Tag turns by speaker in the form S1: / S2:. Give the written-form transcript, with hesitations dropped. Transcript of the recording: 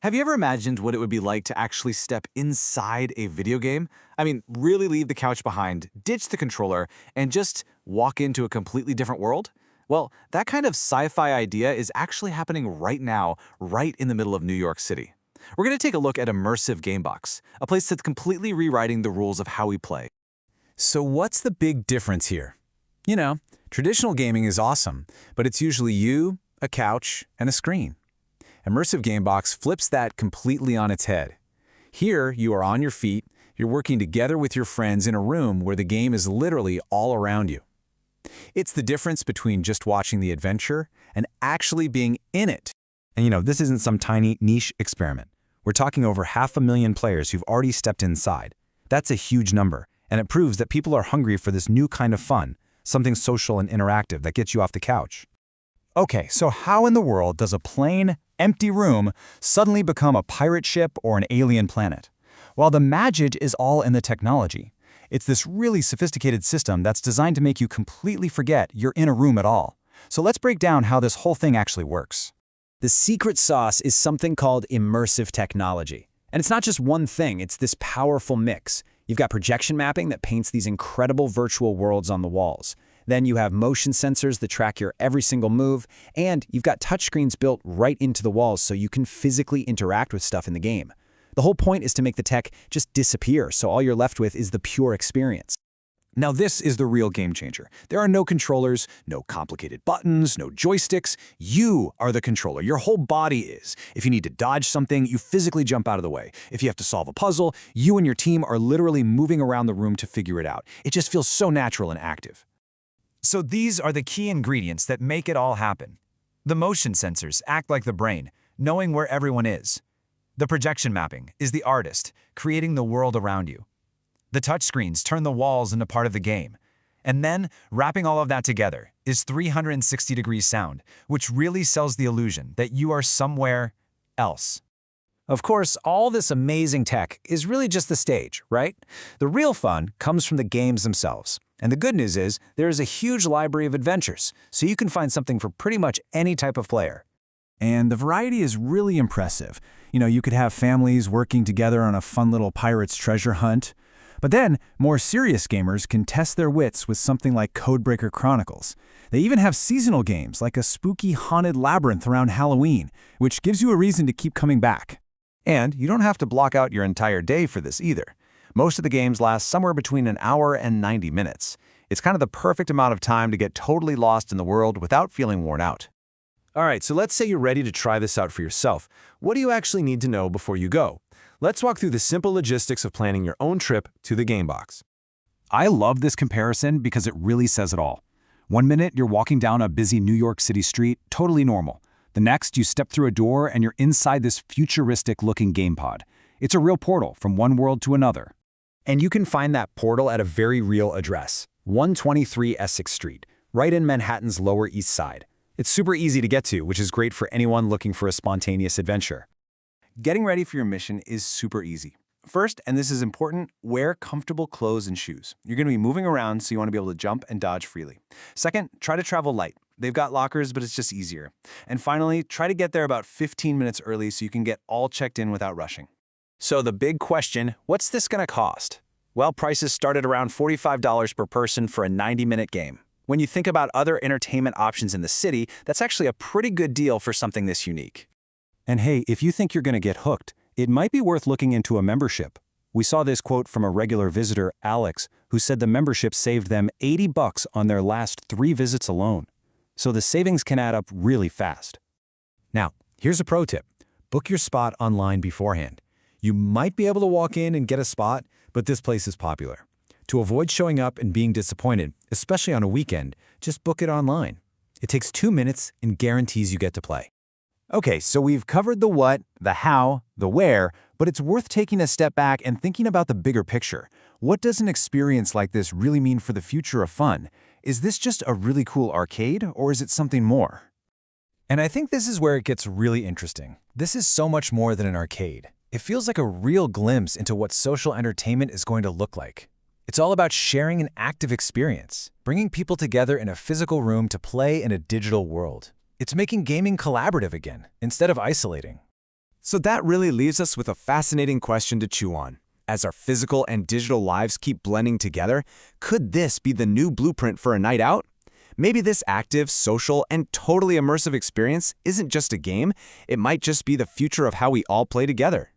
S1: Have you ever imagined what it would be like to actually step inside a video game? I mean, really leave the couch behind, ditch the controller, and just walk into a completely different world? Well, that kind of sci-fi idea is actually happening right now, right in the middle of New York City. We're going to take a look at Immersive Gamebox, a place that's completely rewriting the rules of how we play.
S2: So what's the big difference here? Traditional gaming is awesome, but it's usually you, a couch, and a screen. Immersive Gamebox flips that completely on its head. Here, you are on your feet, you're working together with your friends in a room where the game is literally all around you. It's the difference between just watching the adventure and actually being in it. And this isn't some tiny niche experiment. We're talking over 500,000 players who've already stepped inside. That's a huge number, and it proves that people are hungry for this new kind of fun, something social and interactive that gets you off the couch. Okay, so how in the world does a plain, empty room suddenly become a pirate ship or an alien planet? Well, the magic is all in the technology. It's this really sophisticated system that's designed to make you completely forget you're in a room at all. So let's break down how this whole thing actually works. The secret sauce is something called immersive technology. And it's not just one thing, it's this powerful mix. You've got projection mapping that paints these incredible virtual worlds on the walls. Then you have motion sensors that track your every single move, and you've got touchscreens built right into the walls so you can physically interact with stuff in the game. The whole point is to make the tech just disappear, so all you're left with is the pure experience.
S1: Now this is the real game changer. There are no controllers, no complicated buttons, no joysticks. You are the controller. Your whole body is. If you need to dodge something, you physically jump out of the way. If you have to solve a puzzle, you and your team are literally moving around the room to figure it out. It just feels so natural and active.
S3: So these are the key ingredients that make it all happen. The motion sensors act like the brain, knowing where everyone is. The projection mapping is the artist, creating the world around you. The touchscreens turn the walls into part of the game. And then, wrapping all of that together is 360-degree sound, which really sells the illusion that you are somewhere else.
S2: Of course, all this amazing tech is really just the stage, right? The real fun comes from the games themselves. And the good news is, there is a huge library of adventures, so you can find something for pretty much any type of player. And the variety is really impressive. You could have families working together on a fun little pirate's treasure hunt. But then, more serious gamers can test their wits with something like Codebreaker Chronicles. They even have seasonal games like a spooky haunted labyrinth around Halloween, which gives you a reason to keep coming back.
S3: And you don't have to block out your entire day for this either. Most of the games last somewhere between an hour and 90 minutes. It's kind of the perfect amount of time to get totally lost in the world without feeling worn out.
S4: All right, so let's say you're ready to try this out for yourself. What do you actually need to know before you go? Let's walk through the simple logistics of planning your own trip to the Gamebox.
S2: I love this comparison because it really says it all. One minute, you're walking down a busy New York City street, totally normal. The next, you step through a door and you're inside this futuristic-looking game pod. It's a real portal from one world to another.
S3: And you can find that portal at a very real address, 123 Essex Street, right in Manhattan's Lower East Side. It's super easy to get to, which is great for anyone looking for a spontaneous adventure.
S1: Getting ready for your mission is super easy. First, and this is important, wear comfortable clothes and shoes. You're going to be moving around, so you want to be able to jump and dodge freely. Second, try to travel light. They've got lockers, but it's just easier. And finally, try to get there about 15 minutes early so you can get all checked in without rushing.
S2: So the big question, what's this going to cost? Well, prices start at around $45 per person for a 90-minute game. When you think about other entertainment options in the city, that's actually a pretty good deal for something this unique. And hey, if you think you're going to get hooked, it might be worth looking into a membership. We saw this quote from a regular visitor, Alex, who said the membership saved them $80 on their last 3 visits alone. So the savings can add up really fast.
S3: Now, here's a pro tip. Book your spot online beforehand. You might be able to walk in and get a spot, but this place is popular. To avoid showing up and being disappointed, especially on a weekend, just book it online. It takes 2 minutes and guarantees you get to play. Okay, so we've covered the what, the how, the where, but it's worth taking a step back and thinking about the bigger picture. What does an experience like this really mean for the future of fun? Is this just a really cool arcade, or is it something more? And I think this is where it gets really interesting. This is so much more than an arcade. It feels like a real glimpse into what social entertainment is going to look like. It's all about sharing an active experience, bringing people together in a physical room to play in a digital world. It's making gaming collaborative again, instead of isolating.
S1: So that really leaves us with a fascinating question to chew on. As our physical and digital lives keep blending together, could this be the new blueprint for a night out? Maybe this active, social, and totally immersive experience isn't just a game, it might just be the future of how we all play together.